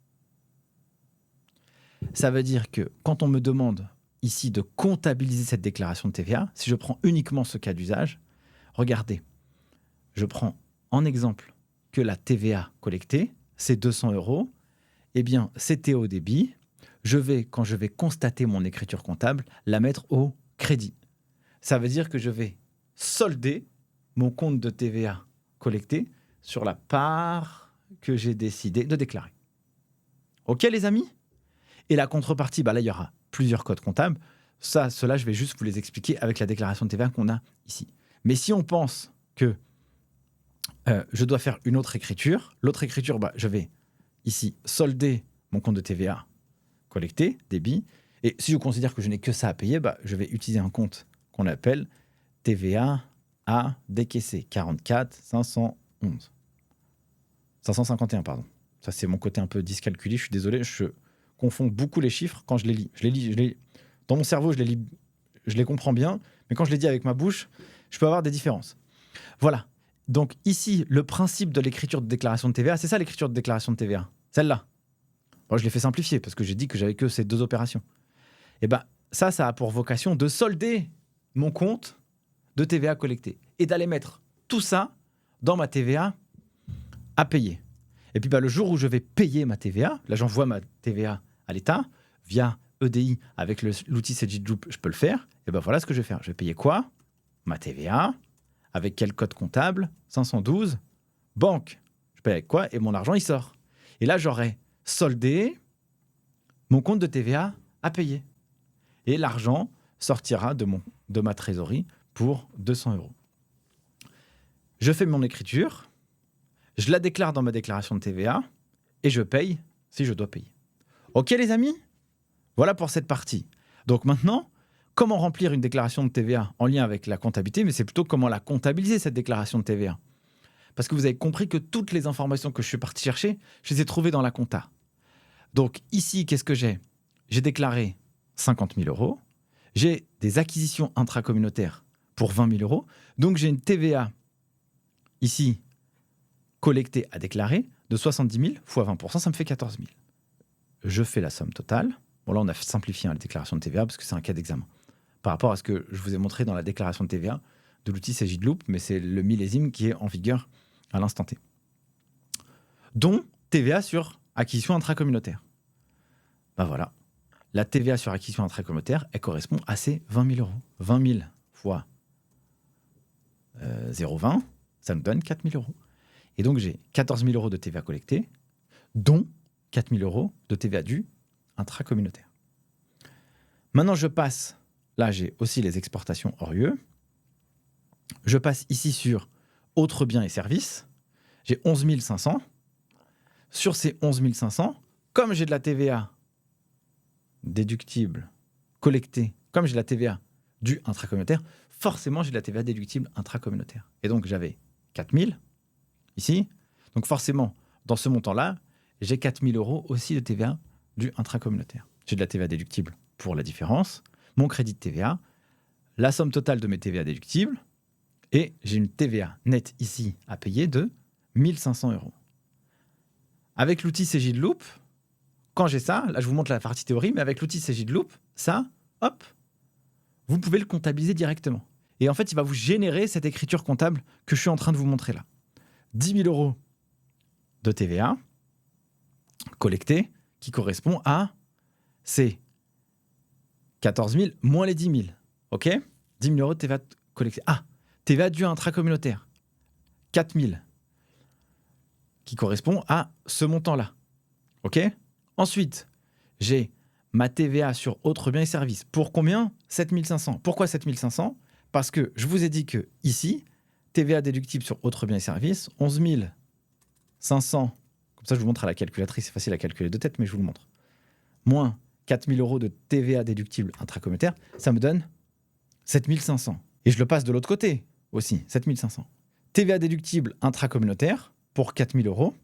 Ça veut dire que quand on me demande ici de comptabiliser cette déclaration de TVA, si je prends uniquement ce cas d'usage, regardez, je prends en exemple que la TVA collectée, c'est 200 euros, eh bien, c'était au débit. Quand je vais constater mon écriture comptable, la mettre au crédit. Ça veut dire que je vais solder mon compte de TVA collecté sur la part que j'ai décidé de déclarer. OK, les amis? Et la contrepartie, là, il y aura plusieurs codes comptables. Cela, je vais juste vous les expliquer avec la déclaration de TVA qu'on a ici. Mais si on pense que je dois faire une autre écriture, l'autre écriture, je vais ici solder mon compte de TVA collecté, débit. Et si je considère que je n'ai que ça à payer, je vais utiliser un compte qu'on appelle TVA à décaisser, 44 511. 551, pardon. Ça, c'est mon côté un peu dyscalculié. Je suis désolé, je confonds beaucoup les chiffres quand je les lis. Dans mon cerveau, je les comprends bien, mais quand je les dis avec ma bouche, je peux avoir des différences. Voilà. Donc ici, le principe de l'écriture de déclaration de TVA, c'est ça l'écriture de déclaration de TVA. Celle-là. Je l'ai fait simplifier parce que j'ai dit que j'avais que ces deux opérations. Et ça a pour vocation de solder mon compte de TVA collecté et d'aller mettre tout ça dans ma TVA à payer. Et puis le jour où je vais payer ma TVA, là j'envoie ma TVA à l'État via EDI avec l'outil Cegid-Loop, je peux le faire. Et voilà ce que je vais faire. Je vais payer quoi? Ma TVA. Avec quel code comptable? 512. Banque. Je paye avec quoi? Et mon argent, il sort. Et là, j'aurai soldé mon compte de TVA à payer. Et l'argent sortira de ma trésorerie pour 200 euros. Je fais mon écriture, je la déclare dans ma déclaration de TVA et je paye si je dois payer. OK, les amis? Voilà pour cette partie. Donc maintenant, comment remplir une déclaration de TVA en lien avec la comptabilité, mais c'est plutôt comment la comptabiliser, cette déclaration de TVA. Parce que vous avez compris que toutes les informations que je suis parti chercher, je les ai trouvées dans la compta. Donc ici, qu'est-ce que j'ai? J'ai déclaré 50 000 euros. J'ai des acquisitions intracommunautaires pour 20 000 euros. Donc j'ai une TVA ici collectée à déclarer de 70 000 fois 20%, ça me fait 14 000. Je fais la somme totale. Bon, là, on a simplifié la déclaration de TVA parce que c'est un cas d'examen. Par rapport à ce que je vous ai montré dans la déclaration de TVA de l'outil Cegid-Loop, mais c'est le millésime qui est en vigueur à l'instant T. Dont TVA sur acquisition intracommunautaire. Voilà. La TVA sur acquisition intracommunautaire, elle correspond à ces 20 000 euros. 20 000 fois 0,20, ça nous donne 4 000 euros. Et donc, j'ai 14 000 euros de TVA collectée, dont 4 000 euros de TVA due intracommunautaire. Maintenant, je passe, là, j'ai aussi les exportations hors UE. Je passe ici sur autres biens et services. J'ai 11 500. Sur ces 11 500, comme j'ai de la TVA déductible collectée, comme j'ai de la TVA due intracommunautaire, forcément, j'ai de la TVA déductible intracommunautaire. Et donc, j'avais 4 000 ici. Donc, forcément, dans ce montant-là, j'ai 4 000 euros aussi de TVA due intracommunautaire. J'ai de la TVA déductible pour la différence, mon crédit de TVA, la somme totale de mes TVA déductibles, et j'ai une TVA nette ici à payer de 1 500 euros. Avec l'outil Cegidloop, quand j'ai ça, là je vous montre la partie théorie, mais avec l'outil Cegidloop, ça, hop, vous pouvez le comptabiliser directement. Et en fait, il va vous générer cette écriture comptable que je suis en train de vous montrer là. 10 000 euros de TVA collecté qui correspond à ces 14 000 moins les 10 000. OK ? 10 000 euros de TVA collectée. Ah, TVA due intracommunautaire. 4 000 qui correspond à ce montant-là. OK ? Ensuite, j'ai ma TVA sur autres biens et services. Pour combien ? 7 500. Pourquoi 7 500 ? Parce que je vous ai dit que ici, TVA déductible sur autres biens et services, 11 500. Comme ça, je vous montre à la calculatrice. C'est facile à calculer de tête, mais je vous le montre. Moins 4 000 euros de TVA déductible intracommunautaire, ça me donne 7 500. Et je le passe de l'autre côté aussi, 7 500. TVA déductible intracommunautaire pour 4 000 euros.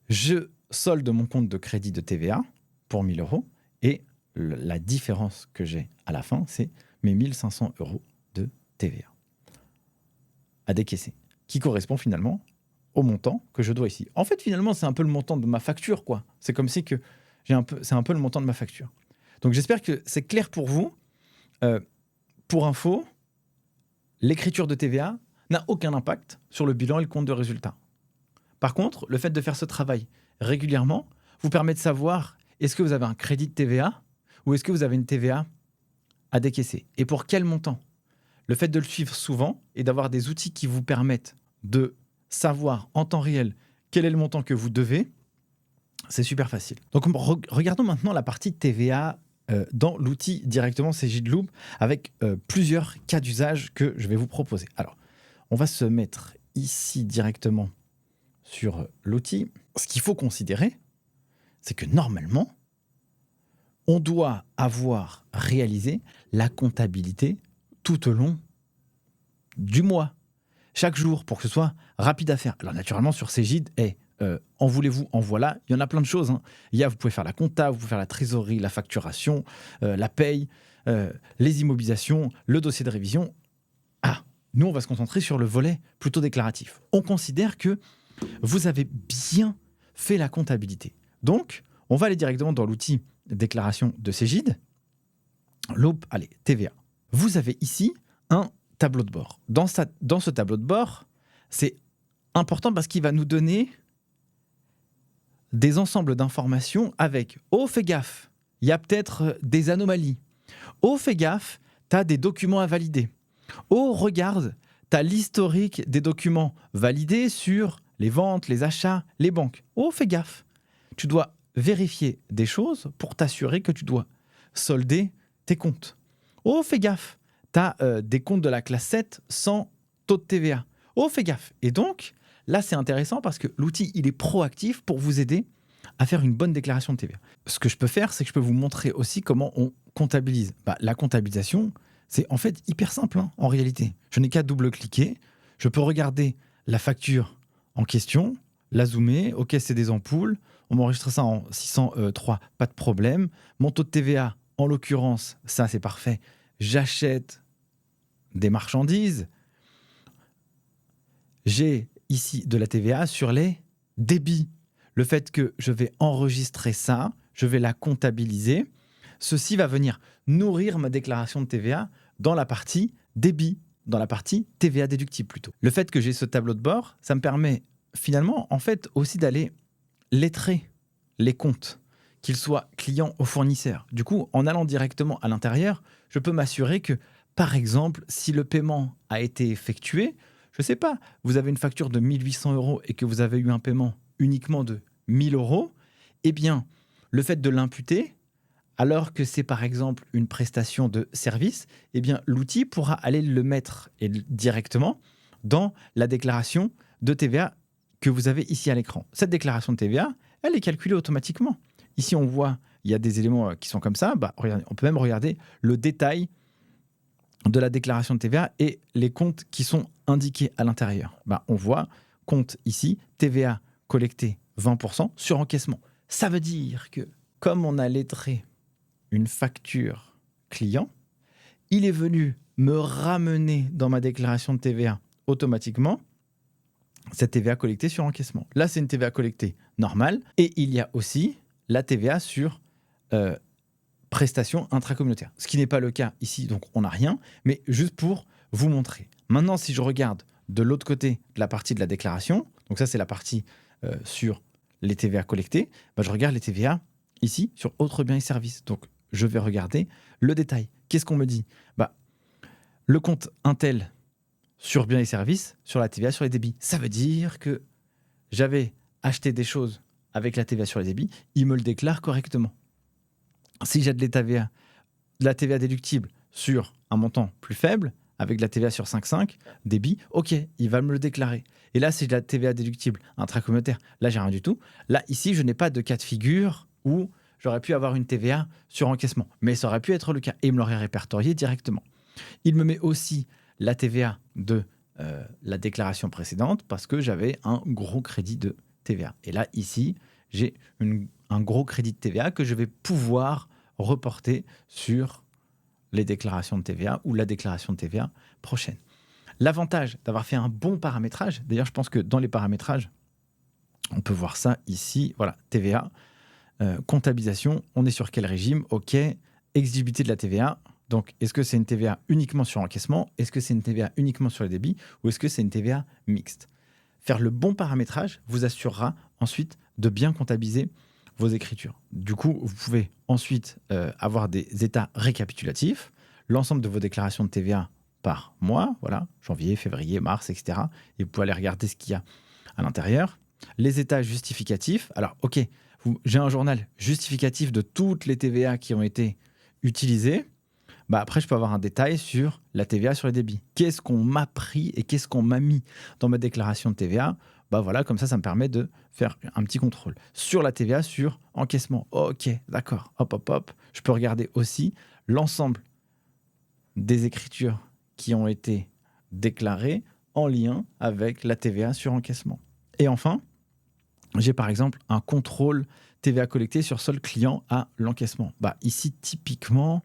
Je solde mon compte de crédit de TVA pour 1 000 euros. Et la différence que j'ai à la fin, c'est mes 1 500 euros de TVA à décaisser, qui correspond finalement au montant que je dois ici. En fait, finalement, c'est un peu le montant de ma facture, quoi. C'est comme si que c'est un peu le montant de ma facture. Donc, j'espère que c'est clair pour vous. Pour info, l'écriture de TVA n'a aucun impact sur le bilan et le compte de résultat. Par contre, le fait de faire ce travail régulièrement vous permet de savoir est-ce que vous avez un crédit de TVA ou est-ce que vous avez une TVA à décaisser et pour quel montant. Le fait de le suivre souvent et d'avoir des outils qui vous permettent de savoir en temps réel quel est le montant que vous devez, c'est super facile. Donc, regardons maintenant la partie TVA dans l'outil directement Cegidloop avec plusieurs cas d'usage que je vais vous proposer. Alors, on va se mettre ici directement sur l'outil. Ce qu'il faut considérer, c'est que normalement, on doit avoir réalisé la comptabilité tout au long du mois, chaque jour, pour que ce soit rapide à faire. Alors naturellement, sur Cegid, en voulez-vous, en voilà, il y en a plein de choses. Hein. Vous pouvez faire la compta, vous pouvez faire la trésorerie, la facturation, la paye, les immobilisations, le dossier de révision. Ah, nous, on va se concentrer sur le volet plutôt déclaratif. On considère que vous avez bien fait la comptabilité. Donc, on va aller directement dans l'outil déclaration de Cegid. Allez, TVA. Vous avez ici un tableau de bord. Dans ce tableau de bord, c'est important parce qu'il va nous donner des ensembles d'informations avec « Oh, fais gaffe, il y a peut-être des anomalies. Oh, fais gaffe, tu as des documents à valider. Oh, regarde, tu as l'historique des documents validés sur les ventes, les achats, les banques. Oh, fais gaffe. Tu dois vérifier des choses pour t'assurer que tu dois solder tes comptes. Oh, fais gaffe, tu as des comptes de la classe 7 sans taux de TVA. Oh, fais gaffe. Et donc, là, c'est intéressant parce que l'outil, il est proactif pour vous aider à faire une bonne déclaration de TVA. Ce que je peux faire, c'est que je peux vous montrer aussi comment on comptabilise. La comptabilisation, c'est en fait hyper simple en réalité. Je n'ai qu'à double-cliquer. Je peux regarder la facture en question, la zoomer. OK, c'est des ampoules. On m'enregistre ça en 603, pas de problème. Mon taux de TVA, en l'occurrence, ça, c'est parfait. J'achète des marchandises. J'ai ici de la TVA sur les débits. Le fait que je vais enregistrer ça, je vais la comptabiliser. Ceci va venir nourrir ma déclaration de TVA dans la partie débit, dans la partie TVA déductible plutôt. Le fait que j'ai ce tableau de bord, ça me permet finalement en fait aussi d'aller lettrer les comptes, qu'ils soient clients ou fournisseurs. Du coup, en allant directement à l'intérieur, je peux m'assurer que par exemple, si le paiement a été effectué, je ne sais pas, vous avez une facture de 1800 € et que vous avez eu un paiement uniquement de 1000 €, eh bien, le fait de l'imputer, alors que c'est par exemple une prestation de service, eh bien, l'outil pourra aller le mettre directement dans la déclaration de TVA que vous avez ici à l'écran. Cette déclaration de TVA, elle est calculée automatiquement. Ici, on voit, il y a des éléments qui sont comme ça. Bah, regardez, on peut même regarder le détail de la déclaration de TVA et les comptes qui sont indiqués à l'intérieur. Bah, on voit compte ici, TVA collecté 20% sur encaissement. Ça veut dire que comme on a lettré une facture client, il est venu me ramener dans ma déclaration de TVA automatiquement cette TVA collectée sur encaissement. Là, c'est une TVA collectée normale et il y a aussi la TVA sur prestations intracommunautaires. Ce qui n'est pas le cas ici, donc on n'a rien, mais juste pour vous montrer. Maintenant, si je regarde de l'autre côté de la partie de la déclaration, donc ça c'est la partie sur les TVA collectées, bah, je regarde les TVA ici sur autres biens et services. Donc je vais regarder le détail. Qu'est-ce qu'on me dit? Bah, le compte Intel sur biens et services, sur la TVA sur les débits. Ça veut dire que j'avais acheté des choses avec la TVA sur les débits, il me le déclare correctement. Si j'ai de la TVA déductible sur un montant plus faible, avec de la TVA sur 5,5, débit, ok, il va me le déclarer. Et là, c'est de la TVA déductible intracommunautaire. Là, j'ai rien du tout. Là, ici, je n'ai pas de cas de figure où j'aurais pu avoir une TVA sur encaissement. Mais ça aurait pu être le cas. Et il me l'aurait répertorié directement. Il me met aussi la TVA de la déclaration précédente parce que j'avais un gros crédit de TVA. Et là, ici, j'ai un gros crédit de TVA que je vais pouvoir reporter sur les déclarations de TVA ou la déclaration de TVA prochaine. L'avantage d'avoir fait un bon paramétrage, d'ailleurs, je pense que dans les paramétrages, on peut voir ça ici, voilà, TVA, comptabilisation, on est sur quel régime? Ok, exigibilité de la TVA. Donc, est-ce que c'est une TVA uniquement sur encaissement? Est-ce que c'est une TVA uniquement sur les débits? Ou est-ce que c'est une TVA mixte? Faire le bon paramétrage vous assurera ensuite de bien comptabiliser vos écritures. Du coup, vous pouvez ensuite avoir des états récapitulatifs, l'ensemble de vos déclarations de TVA par mois, voilà, janvier, février, mars, etc. Et vous pouvez aller regarder ce qu'il y a à l'intérieur. Les états justificatifs. Alors, ok, j'ai un journal justificatif de toutes les TVA qui ont été utilisées. Bah après, je peux avoir un détail sur la TVA sur les débits. Qu'est-ce qu'on m'a pris et qu'est-ce qu'on m'a mis dans ma déclaration de TVA? Bah voilà, comme ça me permet de faire un petit contrôle. Sur la TVA, sur encaissement. Ok, d'accord, hop, hop, hop. Je peux regarder aussi l'ensemble des écritures qui ont été déclarées en lien avec la TVA sur encaissement. Et enfin, j'ai par exemple un contrôle TVA collecté sur seul client à l'encaissement. Bah ici, typiquement,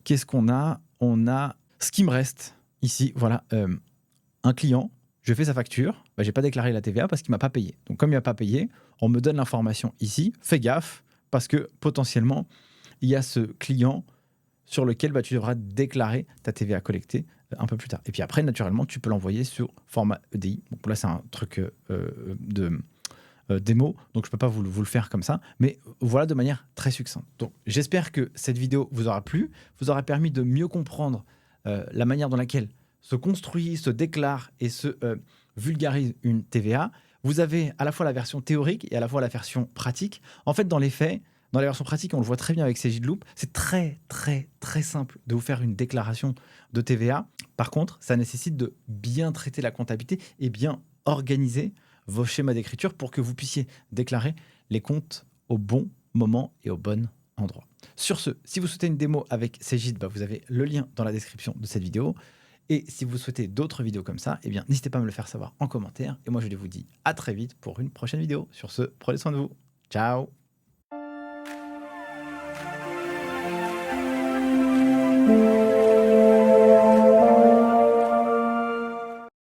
qu'est-ce qu'on a? On a ce qui me reste ici, voilà, un client, je fais sa facture, bah, je n'ai pas déclaré la TVA parce qu'il ne m'a pas payé. Donc comme il ne m'a pas payé, on me donne l'information ici, fais gaffe, parce que potentiellement, il y a ce client sur lequel bah, tu devras déclarer ta TVA collectée un peu plus tard. Et puis après, naturellement, tu peux l'envoyer sur format EDI. Donc là, c'est un truc de démo, donc je ne peux pas vous le faire comme ça, mais voilà de manière très succincte. Donc j'espère que cette vidéo vous aura plu, vous aura permis de mieux comprendre la manière dans laquelle se construit, se déclare et se vulgarise une TVA. Vous avez à la fois la version théorique et à la fois la version pratique. En fait, dans les faits, dans la version pratique, on le voit très bien avec Cegidloop, c'est très, très, très simple de vous faire une déclaration de TVA. Par contre, ça nécessite de bien traiter la comptabilité et bien organiser vos schémas d'écriture pour que vous puissiez déclarer les comptes au bon moment et au bon endroit. Sur ce, si vous souhaitez une démo avec Cegid, bah vous avez le lien dans la description de cette vidéo. Et si vous souhaitez d'autres vidéos comme ça, eh bien, n'hésitez pas à me le faire savoir en commentaire. Et moi, je vous dis à très vite pour une prochaine vidéo. Sur ce, prenez soin de vous. Ciao!